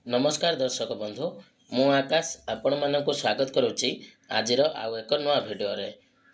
नमस्कार दर्शक बंधु मु आकाश आपण मानक स्वागत करुच्ची आजिर आउ एक नुआ भिडियो रे।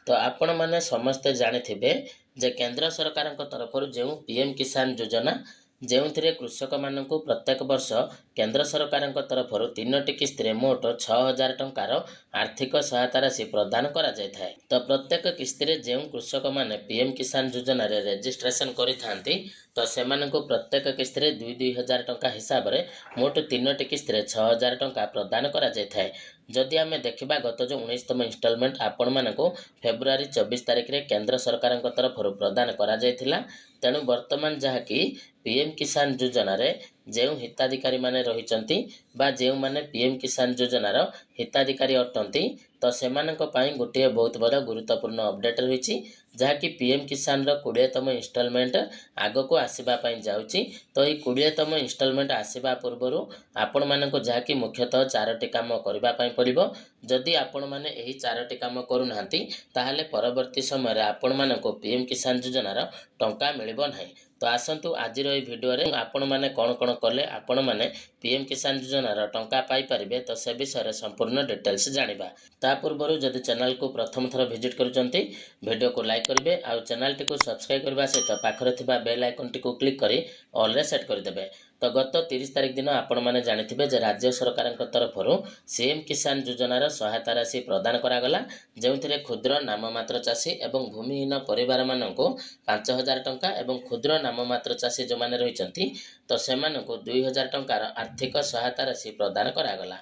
तो आपण माने समस्ते जानिथिबे जे केंद्र सरकार तरफ जो पीएम किसान योजना जो कृषक मानक प्रत्येक वर्ष केंद्र सरकार तरफ 3टी किस्ती मोट 6000 टंकार आर्थिक सहायता राशि प्रदान करा जाय थाए। तो प्रत्येक किस्ती जो कृषक माने पीएम किसान योजना रे रजिस्ट्रेशन करिथांती तो सेमानंको प्रत्येक किस्ती 2,000 टंका हिसाब रे मोट 3टी किस्ती 6000 टंका प्रदान करा जाय थाए। जदि आमे देखिबा गत जो 19तम इंस्टॉलमेंट आपण मानको फेब्रुआरी 24 तारिख रे केंद्र सरकार तरफ प्रदान करा जायथिला। तेणु वर्तमान जहाँकि पीएम किसान योजना रे जो हिताधिकारी माने रहिचंती बा जो माने पीएम किसान योजना रो हिताधिकारी अटंती तो सेमानंको पाई गोटे बहुत बड़ गुरुत्वपूर्ण अपडेट रहिछि जहाँकि पीएम किसान रो 20तम इंस्टॉलमेंट आगो को आसीबा पाई जाउछि। तो ई 20तम इंस्टॉलमेंट आसीबा पूर्वरु आपण मानको जहाँकि मुख्यतः 4टी काम करबा पाई पड़िबो। जदि आपण माने एही 4टी काम करू नांती ताहाले परवर्ती समय रे आपण मानको पीएम किसान योजना रो टंका मिलिबो नाही। तो आसंतु आजिर ए भिडियो रे आपण माने कोन कोन कले आपण माने पीएम किसान योजना रो टंका पाई परिबे तो से विषय रे संपूर्ण डिटेल्स जानिबा। ता पूर्वरु जदि चैनल को प्रथम थर विजिट करूचंती वीडियो को लाइक करिवे आ चैनल टी को सब्सक्राइब करबा सहित पाखरे थिबा बेल आइकन टी को क्लिक करी ऑल रे सेट कर देबे। तो गत 30 तारिख दिन आपण माने जानिथिबे जे राज्य सरकार तरफरु सीएम किसान योजना रो सहायता राशि प्रदान करा गला जेउथिरे क्षुद्र नाममात्र चाषी एवं भूमिहीन परिवार माननको 5000 टंका एवं क्षुद्र नाममात्र चाषी जो माने रहिचंती तो सेमाननको 2000 टंकार आर्थिक सहायता राशि प्रदान करा गला।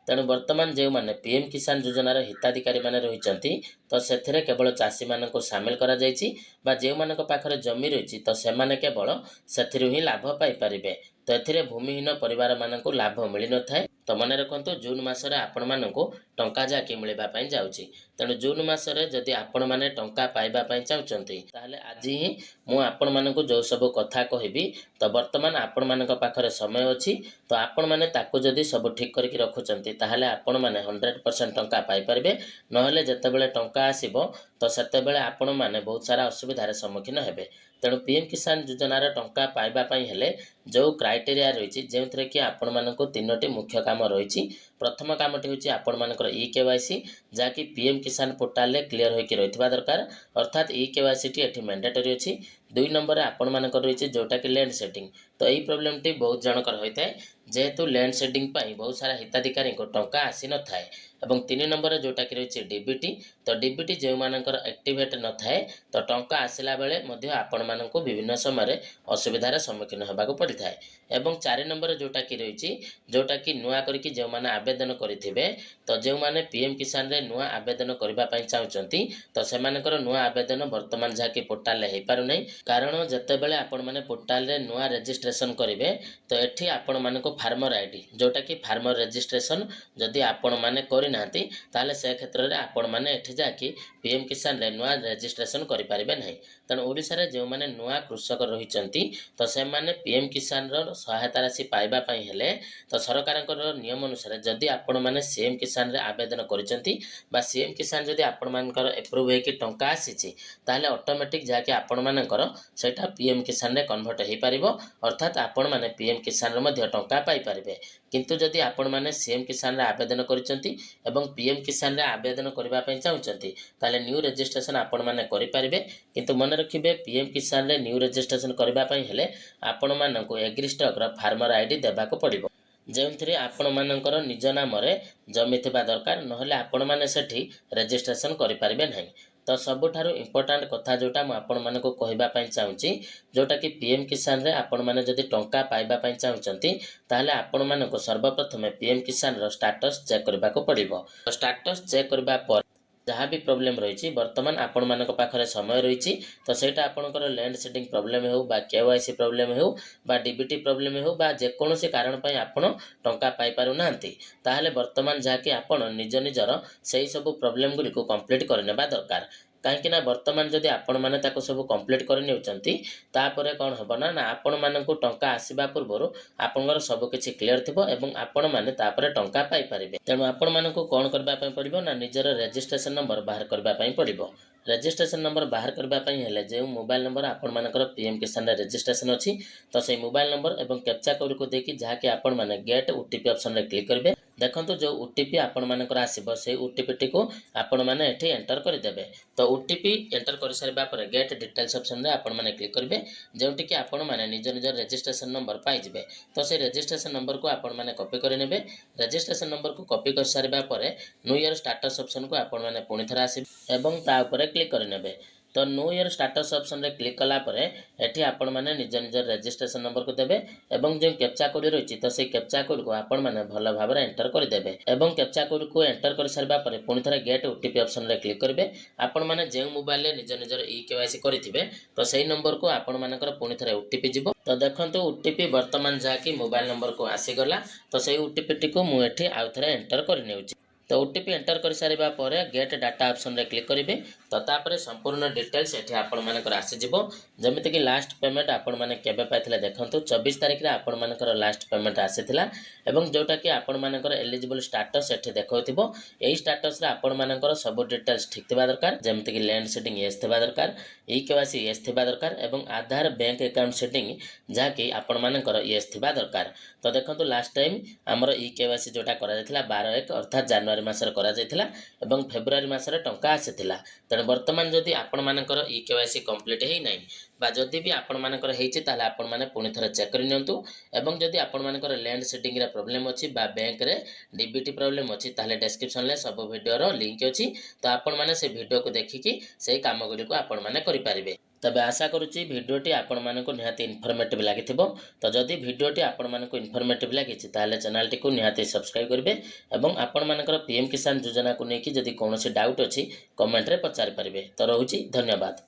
तेणु वर्तमान जो माने पीएम किसान योजनार हिताधिकारी माने रहिचंती तो सेथिरे केवल चाषी माननको शामिल करा जायछि बा जे मानक पाखरे जमी रहिछि तो सेमाने केवल सेथिरु ही लाभ पाई परिबे। तो एथिरे भूमिहीन परिवार माननको लाभ मिलि न थाए। तो मने रखंतु जून मासरे आपण माननको टंका जाकी मिलिबा पई जाउछि। तेणु जून मासरे जदि आपण माने टंका पाइबा पई चाहुचंती ताहले आज ही मु आपण माननको जो सब कथा कहिबी तो वर्तमान आपण मानक पाखरे समय अछि। तो आपण माने ताको जदि सब ठीक करके रखुचंती ताहले आपण माने 100% टंका पाई परिबे। नहले जतेबेले टंका आसीबो तो सेतेबेले आपण माने बहुत सारा असुविधार सम्मुखीन हेबे। तेणु पीएम किसान योजनार टंका पाइबा पई हेले जो क्राइटेरिया रहिछि जेउथरे कि आपण माननको 3टी मुख्य काम रहिछि। प्रथम कामटी होछि आपण मानकर ई केवाईसी जाकि पीएम किसान पोर्टल रे क्लियर होइके रहितबा दरकार अर्थात ई केवाईसी टी एठी मैंडेटरी अछि। 2 नंबर आपण मानकर रहिछि जोटा कि लैंड सेटिंग। तो एही प्रॉब्लम टी बहुत जनकर होइताय जेहेतु लैंड सेटिंग पाई बहुत सारा हिताधिकारी को टंका आसी न थाए। एवं 3 नंबर जोटा कि रहिछि डीबीटी। तो डीबीटी जे मानकर एक्टिवेट न थाए तो टंका आसिला बेले मध्य आपण माननको विभिन्न समय रे असुविधार सम्मुखीन हेबाको पड़ि थाए। एवं 4 नंबर जोटा कि रहिछि जोटा कि नुआ करिकि जे माने आवेदन करिथिबे तो जे माने पीएम किसान रे नुआ आवेदन करबा पई चाहुचंती तो सेमानकर नुआ आवेदन वर्तमान जाकि पोर्टल रे हेइ पारु नै। कारण जते बेले आपण माने पोर्टल रे नुआ रजिस्ट्रेशन करिवे तो एठी आपण मानको फार्मर आईडी जोटा कि फार्मर रजिस्ट्रेशन जदि आपण माने करि नांती ताले से क्षेत्र रे आपण माने एठी जाकि पीएम किसान रे नुआ रजिस्ट्रेशन करि पारिबे नै। तेणु ओडिसा रे जे माने नुआ कृषक रहिचंती तो से माने पीएम किसान रो सहायता राशि पाइबा पई हेले तो सरकारकर नियम अनुसार जदि आपण माने सीएम किसान रे आवेदन करिचंती बा सीएम किसान जदि आपण मानकर अप्रूव हे कि टंका आसीची ताले ऑटोमेटिक जाकि आपण मानकर सेटा पीएम किसान रे कन्वर्ट हे पारिबो अर्थात आपण माने पीएम किसान रो मध्ये टंका पाई पारिबे। किंतु जदि आपण माने सीएम किसान रे आवेदन करिचंती एवं पीएम किसान रे आवेदन करबा पई चाहुचंती ताले न्यू रजिस्ट्रेशन आपण माने करि पारिबे। किंतु मन रखिबे पीएम किसान रे न्यू रजिस्ट्रेशन करबा पई हेले आपण माननको एग्रीस्टॉक रो फार्मर आईडी देबाको पड़िबो जेउथिरे आपण मानकर निज नाम रे जमी थिबा दरकार नहले आपण माने सेठी रजिस्ट्रेशन करि पारिबे नै। तो सबुठारु इंपोर्टेंट कथा जोटा मु आपण मानको कहबा पई चाहुची जोटा कि पीएम किसान रे आपण माने जदि टंका पाइबा पई चाहुचंती ताहले आपण मानको सर्वप्रथम पीएम किसान रो स्टेटस चेक करबाको पड़िबो। स्टेटस चेक करबा पर जहाँ भी प्रॉब्लम रही वर्तमान आपण मानक पाखरे समय रही तो सेटा आपणकर लैंड सेटिंग प्रॉब्लम हो बा केवाईसी प्रॉब्लम हो बा डीबीटी प्रॉब्लम हो बा जेकोसी कारण पई आपण टंका पाई पारु नांती ताहले वर्तमान जाके आपण निज निजर सेही सब प्रॉब्लम गुली को कंप्लीट करनेबा दरकार। कहीं वर्तमान जदि आपण माने ताको सब कंप्लीट कर नेउचंती तापरे कोन हबो ना आपण माननको टंका आसीबा पूर्वरु आपनकर सब किछि क्लियर थिबो एवं आपण माने तापरे टंका पाई परिबे। तेणु आपण माननको कोन करबा पई पड़िबो ना निजर रजिस्ट्रेशन नंबर बाहर करबा पई पड़िबो। रजिस्ट्रेशन नंबर बाहर करने जो मोबाइल नंबर आपंकर पीएम किसान रजिस्ट्रेशन अच्छी तो से मोबाइल नंबर और कैप्चा कोड को देखिए जहाँकि आपण मैंने गेट ओटीपी ऑप्शन रे क्लिक करेंगे। देखो जो ओटीपी आपण मानकर आसो से ओटीपी टी को आपण मैंने एंटर करदे। तो ओटीपी एंटर कर सारा पर गेट डिटेल्स ऑप्शन रे आपण मैंने क्लिक करेंगे जोटि कि आपण मैंने निज निज रजिस्ट्रेशन नंबर पाइबे। तो से रजिस्ट्रेशन नंबर को आपण मैंने कॉपी कर नेबे। रजिस्ट्रेशन नंबर को कॉपी कर सारा पर न्यू ईयर स्टाटस ऑप्शन को आपण मैंने पुणी थर आसबे एवं ता ऊपर क्लिक करनेबे। तो न्यू ईयर स्टाटस ऑप्शन रे क्लिक कला परे एठी आपण माने निज निज रजिस्ट्रेशन नंबर को देबे एवं जो कैप्चा कोड रही तो से कैप्चा कोड को आपण माने भल भाव रे एंटर कर देबे एवं कैप्चा कोड को एंटर कर सारबा परे पुणी थरे गेट ओटीपी ऑप्शन रे क्लिक करबे। आपण माने जे मोबाइल रे निज निजर ई केवाईसी करिथिबे तो सेही नंबर को आपण मानकर पुणी थरे ओटीपी जिवो। तो देखंतु ओटीपी वर्तमान जाकी मोबाइल नंबर को आसी गला तो सेही ओटीपी टी को मु एठी आउ थरे एंटर कर नेउची। तो ओटीपी एंटर कर सारिबा परे गेट डाटा ऑप्शन रे क्लिक करेंगे। तो तापर संपूर्ण डिटेल्स एठी आपण मानकर आसीजिवो जेमिति कि लास्ट पेमेंट आपण माने केबे पाइथिले देखंतु 24 तारिख रे आपण मानकर लास्ट पेमेंट आसीथिला एवं जोटा कि आपण मानकर एलिजिबल स्टेटस एठी देखौथिबो। एई स्टेटस रे आपण मानकर सब डिटेल्स ठीक थिबा दरकार जेमिति कि लैंड सेटिंग यस थिबा दरकार ई केवाईसी यस थिबा दरकार एवं आधार बैंक अकाउंट सेटिंग जा कि आपण मानकर यस थिबा दरकार। तो देखंतु लास्ट टाइम हमर ई केवाईसी जोटा करा जायथिला 12/1 अर्थात जनवरी मासरे करा जायथिला एवं फेब्रुआरी मासरे टंका आसीथिला। तेणु वर्तमान जदि आपण मानकर ई केवाईसी कंप्लीट हेई नै बा जदि भी आपण मानकर हेइछि ताले आपण माने पुणी थरे चेक कर नियंतु एवं जदि आपण मानकर लैंड सेटिंग रे प्रॉब्लम अछि बा बैंक रे डीबीटी प्रॉब्लम अछि ताले डिस्क्रिप्शन ले सब वीडियो रो लिंक अछि। तो आपण माने से वीडियो को देखिकि सेही काम गुडी को आपण माने करि पारिबे। तबे आशा करूची वीडियोटी आपण मानक निहाती इनफॉर्मेटिव लागिथिबो। तो जदि वीडियोटी आपण मानक इनफॉर्मेटिव लागिछि ताले चैनल टी को निहाती सब्सक्राइब करिवे एवं आपण मानकर पीएम किसान योजना को नेकी जदि कोनोसी डाउट अछि कमेंट रे पचारि पारिबे। तो रहूची धन्यवाद।